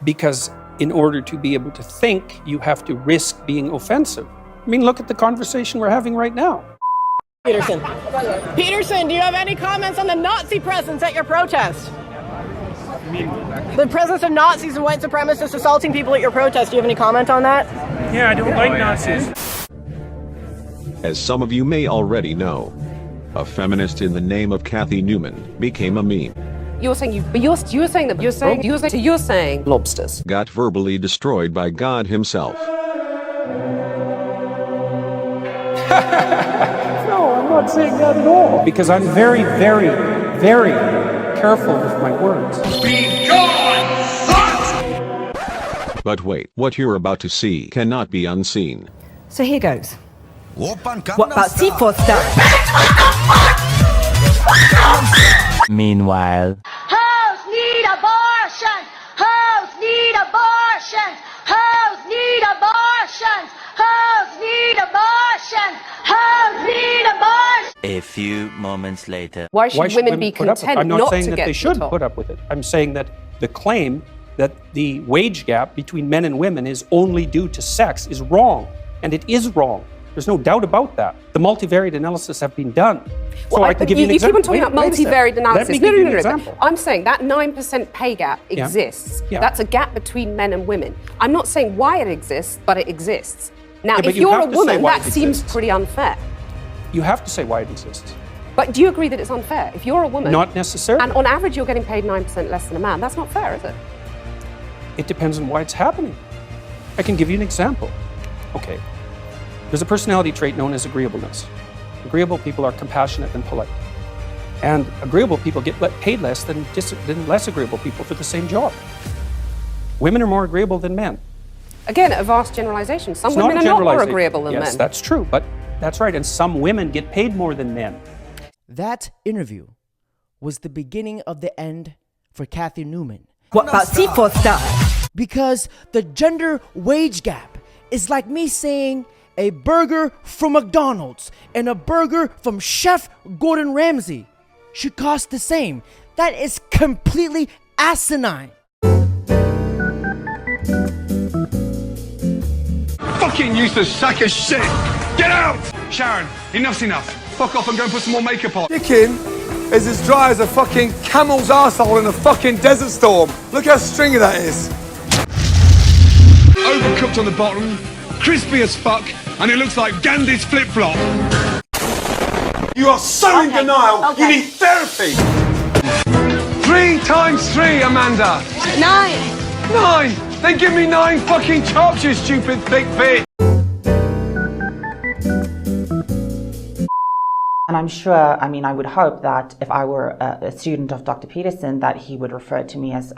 Because in order to be able to think, you have to risk being offensive. I mean, look at the conversation we're having right now. Peterson. Peterson, do you have any comments on the Nazi presence at your protest? The presence of Nazis and white supremacists assaulting people at your protest. Do you have any comment on that? Yeah, I don't like Nazis. As some of you may already know, a feminist in the name of Cathy Newman became a meme. You're saying lobsters Got verbally destroyed by God himself. No, I'm not saying that at all. Because I'm very, very, very careful with my words. Be gone, slut! But wait, what you're about to see cannot be unseen. So here goes. What about C4 stuff? Meanwhile, Hoes need abortions! Hoes need abortions! Hoes need abortions! Hoes need abortions! Hoes need abortions! a few moments later. Why should women be content I'm not not saying to that get they to should the top? put up with it. I'm saying that the claim that the wage gap between men and women is only due to sex is wrong. And it is wrong. There's no doubt about that. The multivariate analysis have been done. Well, I can give you an example. keep on talking about multivariate analysis. Let me give you an example. I'm saying that 9% pay gap exists. Yeah. That's a gap between men and women. I'm not saying why it exists, but it exists. Now, Yeah, but if you you're have a to say woman, why that it seems exists. pretty unfair. You have to say why it exists. But do you agree that it's unfair? If you're a woman, Not necessarily. and on average you're getting paid 9% less than a man, that's not fair, is it? It depends on why it's happening. I can give you an example. Okay. There's a personality trait known as agreeableness. Agreeable people are compassionate and polite. And agreeable people get paid less than less agreeable people for the same job. Women are more agreeable than men. Again, a vast generalization. Some It's not women a are not more generalization. agreeable than Yes, men. that's true, but that's right. And some women get paid more than men. That interview was the beginning of the end for Cathy Newman. What about C4 stuff? Because the gender wage gap is like me saying a burger from McDonald's and a burger from Chef Gordon Ramsay should cost the same. That is completely asinine. Fucking useless sack of shit! Get out! Sharon, enough's enough. Fuck off and go and put some more makeup on. Chicken is as dry as a fucking camel's arsehole in a fucking desert storm. Look how stringy that is. Overcooked on the bottom, crispy as fuck, and it looks like Gandhi's flip-flop. You are so in denial. You need therapy. 3 times 3, Amanda. 9. Then give me 9 fucking chops, you stupid thick bitch. And I'm sure, I mean, I would hope that if I were a student of Dr. Peterson, that he would refer to me as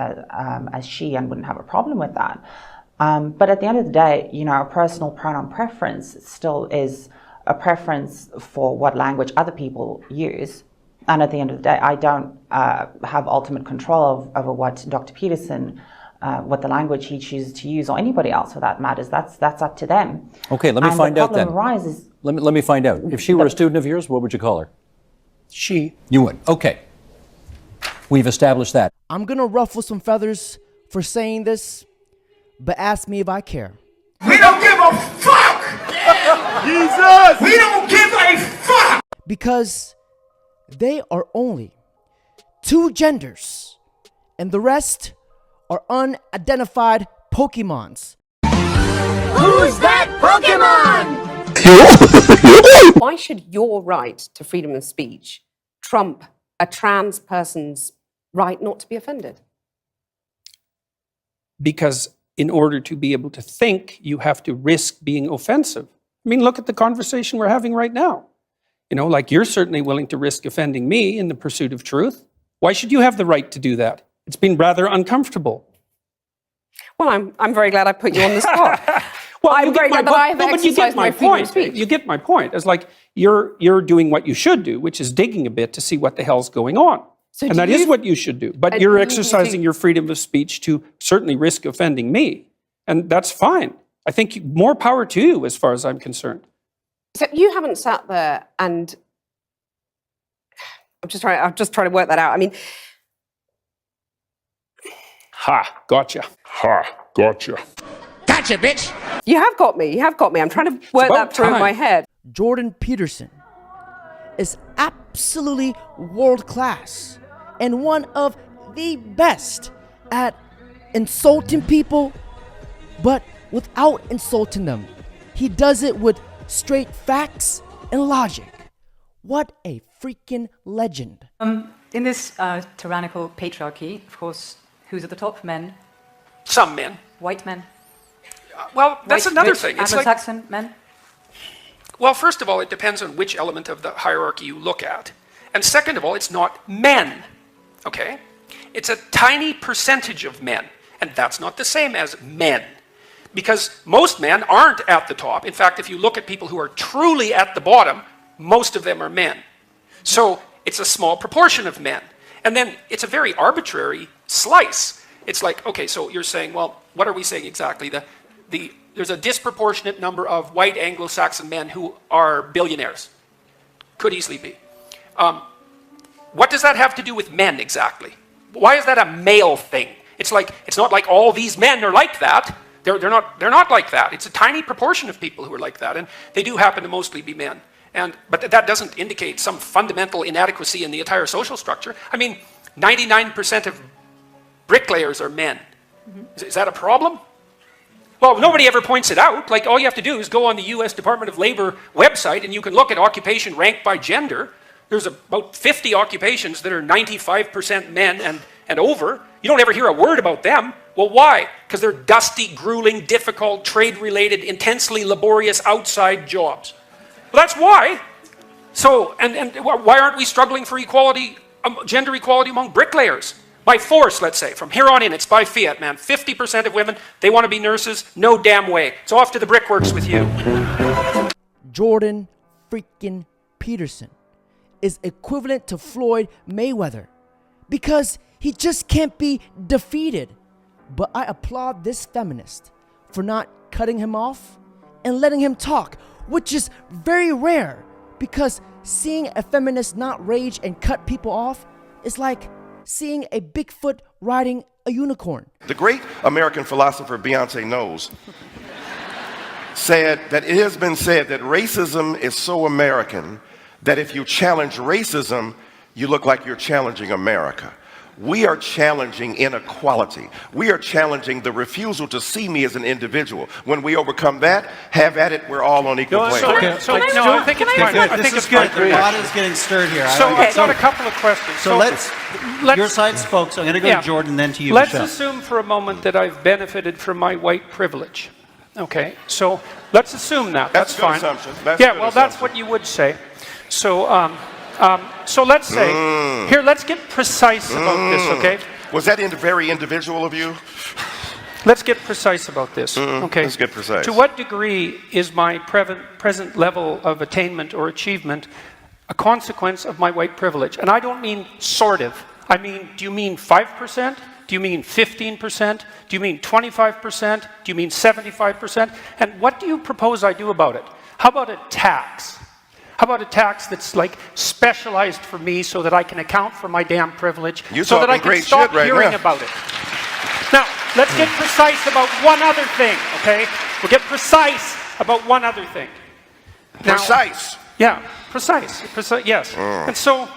she and wouldn't have a problem with that. But at the end of the day, you know, a personal pronoun preference still is a preference for what language other people use. And at the end of the day, I don't have ultimate control over what Dr. Peterson, what the language he chooses to use, or anybody else for that matters. That's up to them. Okay, let me find out then. The problem arises. Let me find out. If she were a student of yours, what would you call her? She. You would. Okay. We've established that. I'm gonna ruffle some feathers for saying this, but ask me if I care. We don't give a fuck! Jesus! We don't give a fuck! Because they are only 2 genders, and the rest are unidentified Pokemons. Who's that Pokemon? Why should your right to freedom of speech trump a trans person's right not to be offended? Because in order to be able to think, you have to risk being offensive. I mean, look at the conversation we're having right now. You know, like you're certainly willing to risk offending me in the pursuit of truth. Why should you have the right to do that? It's been rather uncomfortable. Well, I'm very glad I put you on the spot. Well, I'm very glad that I have exercised my freedom of speech. You get my point. It's like you're doing what you should do, which is digging a bit to see what the hell's going on. So and that is what you should do. But you're exercising your freedom of speech to certainly risk offending me. And that's fine. I think more power to you as far as I'm concerned. So you haven't sat there and I'm just trying to work that out. I mean, Ha, gotcha. Ha, gotcha. Gotcha, bitch! You have got me. You have got me. I'm trying to work that through in my head. Jordan Peterson is absolutely world class and one of the best at insulting people, but without insulting them. He does it with straight facts and logic. What a freaking legend. In this tyrannical patriarchy, of course, who's at the top? Men? Some men. White men? Well, that's White, another rich, thing. It's Anglo-Saxon men? Well, first of all, it depends on which element of the hierarchy you look at. And second of all, it's not men, okay? It's a tiny percentage of men, and that's not the same as men. Because most men aren't at the top. In fact, if you look at people who are truly at the bottom, most of them are men. So it's a small proportion of men. And then it's a very arbitrary slice. It's like, okay, so you're saying, well, what are we saying exactly? There's a disproportionate number of white Anglo-Saxon men who are billionaires. Could easily be. What does that have to do with men exactly? Why is that a male thing? It's not like all these men are like that. They're not like that. It's a tiny proportion of people who are like that, and they do happen to mostly be men. But that doesn't indicate some fundamental inadequacy in the entire social structure. I mean, 99% of bricklayers are men. Mm-hmm. Is that a problem? Well, nobody ever points it out. Like, all you have to do is go on the U.S. Department of Labor website, and you can look at occupation ranked by gender. There's about 50 occupations that are 95% men and over. You don't ever hear a word about them. Well, why? Because they're dusty, grueling, difficult, trade-related, intensely laborious outside jobs. Well, that's why. So, and why aren't we struggling for equality, gender equality among bricklayers? By force, let's say. From here on in, it's by fiat, man. 50% of women, they want to be nurses. No damn way. It's off to the brickworks with you. Jordan freaking Peterson is equivalent to Floyd Mayweather because he just can't be defeated. But I applaud this feminist for not cutting him off and letting him talk, which is very rare because seeing a feminist not rage and cut people off is like seeing a Bigfoot riding a unicorn. The great American philosopher Beyonce Knowles said that it has been said that racism is so American that if you challenge racism, you look like you're challenging America. We are challenging inequality. We are challenging the refusal to see me as an individual. When we overcome that, have at it, we're all on equal plane. I think it's fine. I think it's good. The pot is getting stirred here. So I've got a couple of questions. So let's your side spoke, so I'm going to go to Jordan, then to you, Let's Michelle. assume for a moment that I've benefited from my white privilege. Okay, so let's assume that. That's fine. Assumption. That's what you would say. So, so let's say, here, let's get precise about this, okay? Was that very individual of you? Let's get precise about this, okay? Let's get precise. To what degree is my present level of attainment or achievement a consequence of my white privilege? And I don't mean sort of. I mean, do you mean 5%? Do you mean 15%? Do you mean 25%? Do you mean 75%? And what do you propose I do about it? How about a tax? How about a tax that's like specialized for me so that I can account for my damn privilege, so that I can stop hearing about it? Now, let's get precise about one other thing, okay? We'll get precise about one other thing. Now, Precise? Yeah, precise, yes. And so,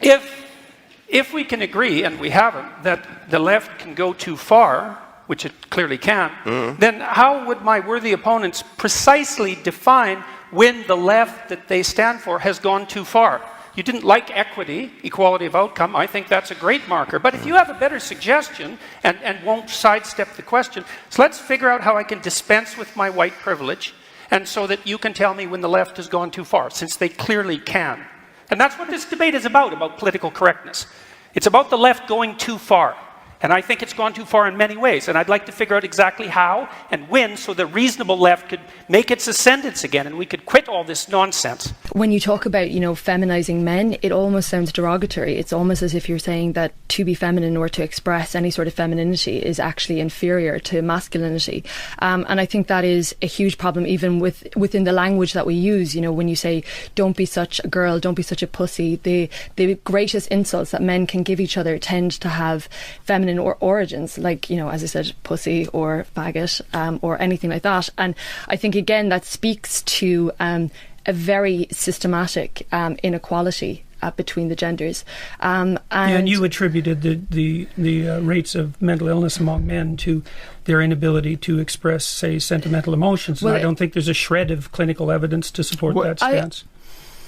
if we can agree, and we haven't, that the left can go too far, which it clearly can, then how would my worthy opponents precisely define when the left that they stand for has gone too far? You didn't like equity, equality of outcome. I think that's a great marker. But if you have a better suggestion and won't sidestep the question, so let's figure out how I can dispense with my white privilege, and so that you can tell me when the left has gone too far, since they clearly can. And that's what this debate is about political correctness. It's about the left going too far. And I think it's gone too far in many ways. And I'd like to figure out exactly how and when, so the reasonable left could make its ascendance again and we could quit all this nonsense. When you talk about, feminizing men, it almost sounds derogatory. It's almost as if you're saying that to be feminine or to express any sort of femininity is actually inferior to masculinity. And I think that is a huge problem even within the language that we use. When you say, don't be such a girl, don't be such a pussy, the greatest insults that men can give each other tend to have feminine feminine origins, like, you know, as I said, pussy or faggot, or anything like that. And I think, again, that speaks to a very systematic inequality between the genders. And you attributed the rates of mental illness among men to their inability to express, say, sentimental emotions. Well, and I don't think there's a shred of clinical evidence to support that stance.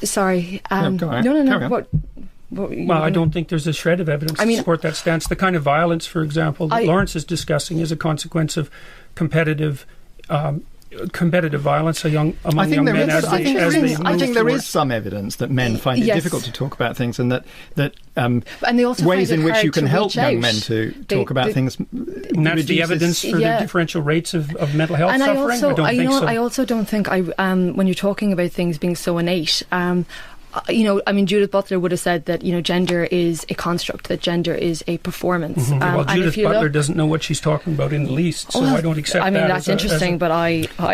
Sorry. No. Well, I don't think there's a shred of evidence to support that stance. The kind of violence, for example, that Lawrence is discussing is a consequence of competitive violence among young men as they move I think there towards. is some evidence that men find it difficult to talk about things, and that and they also ways find in it which hard you can to help reach young out. men to talk about things. And that's the evidence for the differential rates of mental health and suffering? I also don't think when you're talking about things being so innate, you know, I mean, Judith Butler would have said that, you know, gender is a construct, that gender is a performance. Well, Judith Butler doesn't know what she's talking about in the least, so I don't accept that. I mean, that's interesting, but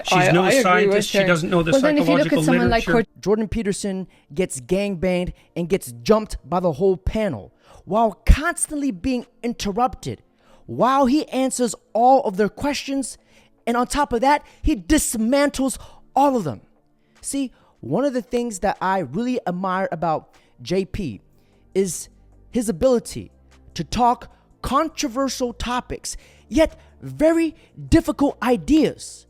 she's no scientist. She doesn't know the psychological literature. Jordan Peterson gets gangbanged and gets jumped by the whole panel while constantly being interrupted, while he answers all of their questions, and on top of that, he dismantles all of them. See, one of the things that I really admire about JP is his ability to talk controversial topics, yet very difficult ideas.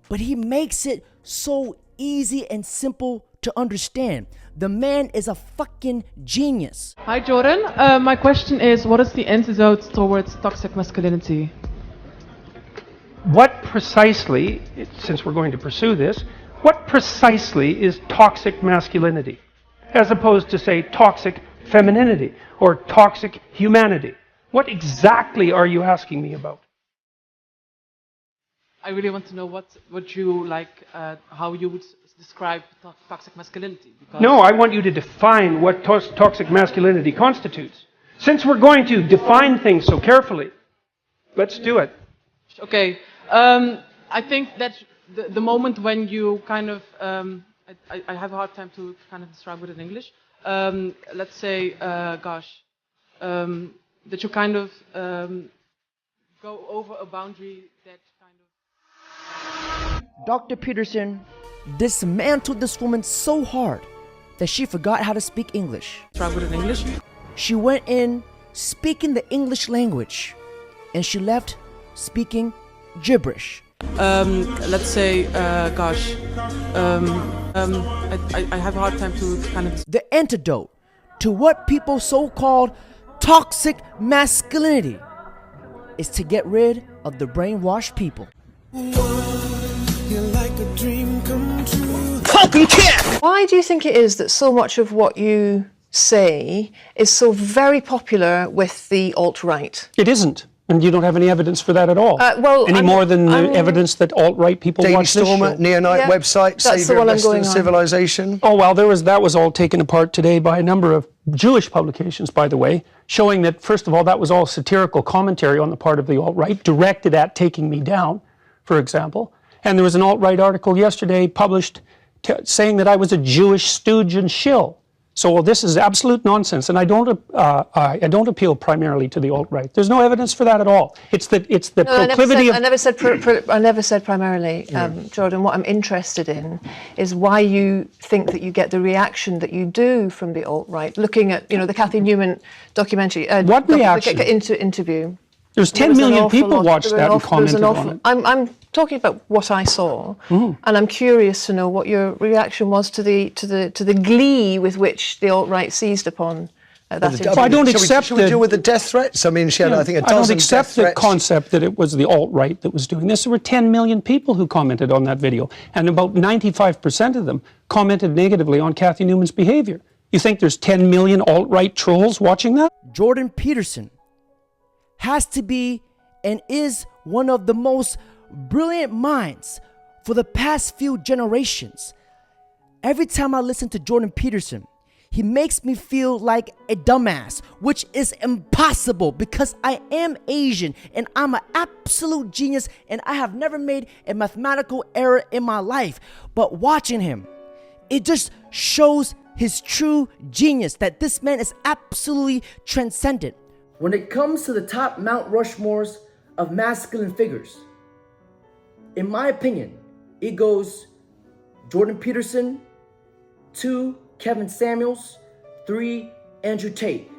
But he makes it so easy and simple to understand. The man is a fucking genius. Hi, Jordan. My question is, what is the antidote towards toxic masculinity? What precisely, since we're going to pursue this, what precisely is toxic masculinity, as opposed to, say, toxic femininity or toxic humanity? What exactly are you asking me about? I really want to know what you like, how you would describe toxic masculinity. No, I want you to define what toxic masculinity constitutes. Since we're going to define things so carefully, let's do it. Okay. I think that the moment when you kind of, I have a hard time to kind of describe it in English. Let's say, that you kind of go over a boundary that kind of... Dr. Peterson dismantled this woman so hard that she forgot how to speak English. Describe it in English? She went in speaking the English language, and she left speaking gibberish. Let's say, I have a hard time to kind of... The antidote to what people so-called toxic masculinity is to get rid of the brainwashed people. Why do you think it is that so much of what you say is so very popular with the alt-right? It isn't. And you don't have any evidence for that at all. More than the evidence that alt-right people Daily watch this show. Stormer, Neonite website, Saviour of Western Civilization. Oh, well, that was all taken apart today by a number of Jewish publications, by the way, showing that, first of all, that was all satirical commentary on the part of the alt-right, directed at taking me down, for example. And there was an alt-right article yesterday published saying that I was a Jewish stooge and shill. So this is absolute nonsense, and I don't appeal primarily to the alt-right. There's no evidence for that at all. It's the proclivity of... I never said primarily, Jordan. What I'm interested in is why you think that you get the reaction that you do from the alt-right. Looking at the Cathy Newman documentary, what reaction? Interview. There's 10 million people watched that and commented on it. I'm talking about what I saw, and I'm curious to know what your reaction was to the glee with which the alt-right seized upon that interview. I don't accept Should we deal with the death threats? I mean, she had, I think, a dozen I don't accept death the threats. concept that it was the alt-right that was doing this. There were 10 million people who commented on that video, and about 95% of them commented negatively on Cathy Newman's behavior. You think there's 10 million alt-right trolls watching that? Jordan Peterson has to be and is one of the most brilliant minds for the past few generations. Every time I listen to Jordan Peterson, he makes me feel like a dumbass, which is impossible because I am Asian and I'm an absolute genius and I have never made a mathematical error in my life. But watching him, it just shows his true genius, that this man is absolutely transcendent. when it comes to the top Mount Rushmores of masculine figures, in my opinion, it goes Jordan Peterson, 2, Kevin Samuels, 3, Andrew Tate.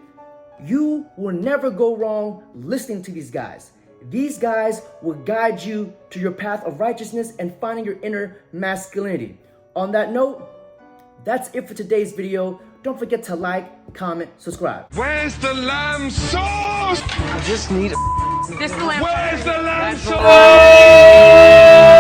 You will never go wrong listening to these guys. These guys will guide you to your path of righteousness and finding your inner masculinity. On that note, that's it for today's video. Don't forget to like, comment, subscribe. Where's the lamb sauce? I just need This the lamb Where's the lamb sauce?